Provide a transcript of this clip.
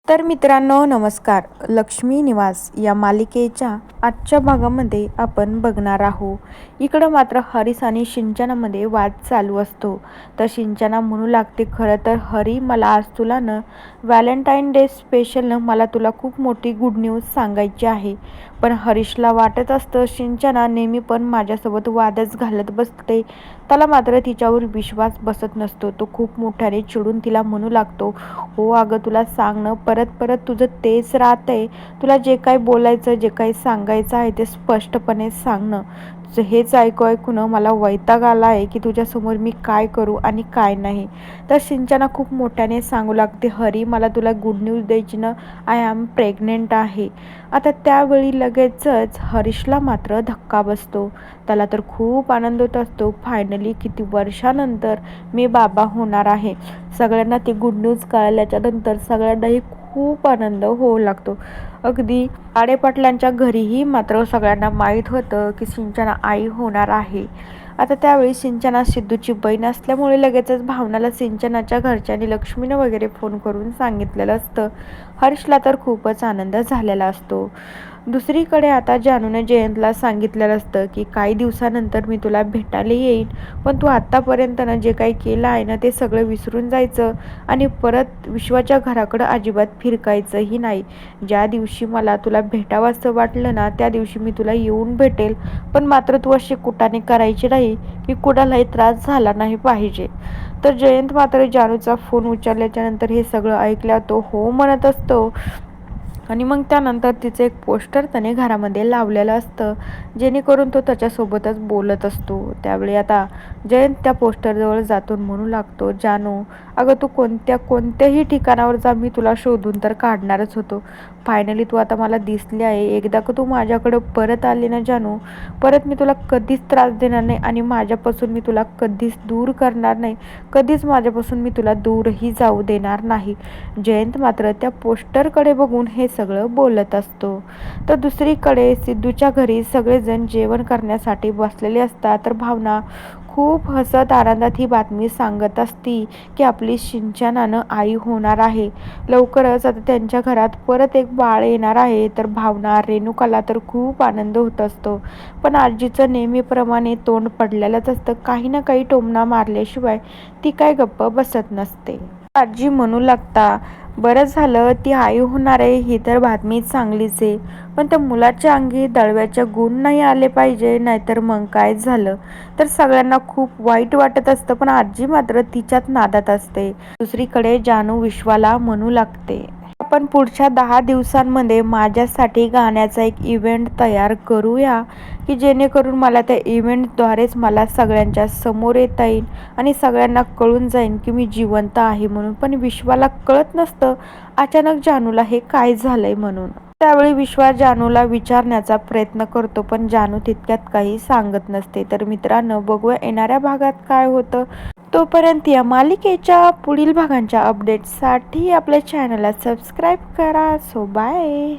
तर मित्रांनो नमस्कार. लक्ष्मी निवास या मालिकेच्या आजच्या भागामध्ये आपण बघणार आहोत. इकडं मात्र हरीश आणि सिंचनामध्ये वाद चालू असतो. तर सिंचना म्हणू लागते, खरं तर हरी मला आज तुला व्हॅलेंटाईन डे स्पेशल मला तुला खूप मोठी गुड न्यूज सांगायची आहे. पण हरीशला वाटत असतं सिंचना नेहमी पण माझ्यासोबत वादच घालत बसते. त्याला मात्र तिच्यावर विश्वास बसत नसतो. तो खूप मोठ्याने चिडून तिला म्हणू लागतो, हो अगं तुला सांगणं परत परत तुझं तेच राहतंय. तुला जे काही बोलायचं जे काही सांगायचं आहे ते स्पष्टपणे सांगणं. हेच ऐकू ऐकून मला वैताग आला आहे की तुझ्यासमोर मी काय करू आणि काय नाही. तर सिंचना खूप मोठ्याने सांगू लागते, हरी मला तुला गुड न्यूज द्यायची आय एम प्रेग्नेंट आहे. आता त्यावेळी लगेचच हरीशला मात्र धक्का बसतो. त्याला तर खूप आनंद होत असतो. फायनली किती वर्षानंतर मी बाबा होणार आहे. सगळ्यांना ती गुड न्यूज कळल्याच्या नंतर सगळ्यांनाही खूप आनंद होऊ लागतो. अगदी आडेपाटलांच्या घरीही मात्र सगळ्यांना माहीत होतं की सिंचना आई होणार आहे. आता त्यावेळी सिंचना सिद्धूची बहीण असल्यामुळे लगेचच भावनाला सिंचनाच्या घरच्यांनी लक्ष्मीनं वगैरे फोन करून सांगितलेलं असतं. हर्षला तर खूपच आनंद झालेला असतो. दुसरीकडे आता जानूने जयंतला सांगितलेलं असतं की काही दिवसानंतर मी तुला भेटायला येईन, पण तू आत्तापर्यंत जे काही केलं आहे ते सगळं विसरून जायचं आणि परत विश्वाच्या घराकडं अजिबात फिरकायचंही नाही. ज्या दिवशी मला तुला भेटावं असं वाटलं त्या दिवशी मी तुला येऊन भेटेल, पण मात्र तू अशी कुटाने करायची नाही की कुणालाही त्रास झाला नाही पाहिजे. तर जयंत मात्र जानूचा फोन उचलल्याच्या नंतर हे सगळं ऐकल्या तो हो म्हणत असतो. आणि मग त्यानंतर तिचं एक पोस्टर त्याने घरामध्ये लावलेलं असतं, जेणेकरून तो त्याच्यासोबतच बोलत असतो. त्यावेळी आता जयंत त्या पोस्टरजवळ जातो म्हणू लागतो, जानू अगं तू कोणत्याही ठिकाणावर जा, मी तुला शोधून तर काढणारच होतो. फायनली तू आता मला दिसली आहे. एकदा का तू माझ्याकडं परत आली ना जानू, परत मी तुला कधीच त्रास देणार नाही आणि माझ्यापासून मी तुला कधीच दूर करणार नाही. कधीच माझ्यापासून मी तुला दूरही जाऊ देणार नाही. जयंत मात्र त्या पोस्टरकडे बघून हे सगळं बोलत असतो. तर दुसरीकडे सिद्धूच्या घरी सगळेजण जेवण करण्यासाठी बसलेले असतात. तर भावना खूप हसत आनंदात ही बातमी सांगत असती की आपली सिंचनानं आई होणार आहे. लवकरच आता त्यांच्या घरात परत एक बाळ येणार आहे. तर भावना रेणुकाला तर खूप आनंद होत असतो. पण आजीचं नेहमीप्रमाणे तोंड पडलेलंच असतं. काही ना काही टोमणा मारल्याशिवाय ती काय गप्प बसत नसते. आजी म्हणू लागता, बरं झालं ती आई होणार आहे ही तर बातमी चांगलीच आहे, पण त्या मुलाच्या अंगी दळव्याचे गुण नाही आले पाहिजे, नाहीतर मग काय झालं तर सगळ्यांना खूप वाईट वाटत असतं. पण आजी मात्र तिच्यात नादात असते. दुसरीकडे जानू विश्वाला म्हणू लागते, आपण पुढच्या 10 दिवसांमध्ये माझ्यासाठी गाण्याचा एक इव्हेंट तयार करूया की जेणेकरून मला त्या इव्हेंटद्वारेच मला सगळ्यांच्या समोर येता येईल आणि सगळ्यांना कळून जाईल की मी जिवंत आहे म्हणून. पण विश्वाला कळत नसतं अचानक जानूला हे काय झालंय म्हणून. त्यावेळी विश्वा जानूला विचारण्याचा प्रयत्न करतो, पण जानू तितक्यात काही सांगत नसते. तर मित्रांनो, बघूया येणाऱ्या भागात काय होतं. तोपर्यंत या मालिकेच्या पुढील भागांच्या अपडेट्ससाठी आपल्या चॅनलला सबस्क्राईब करा. So bye.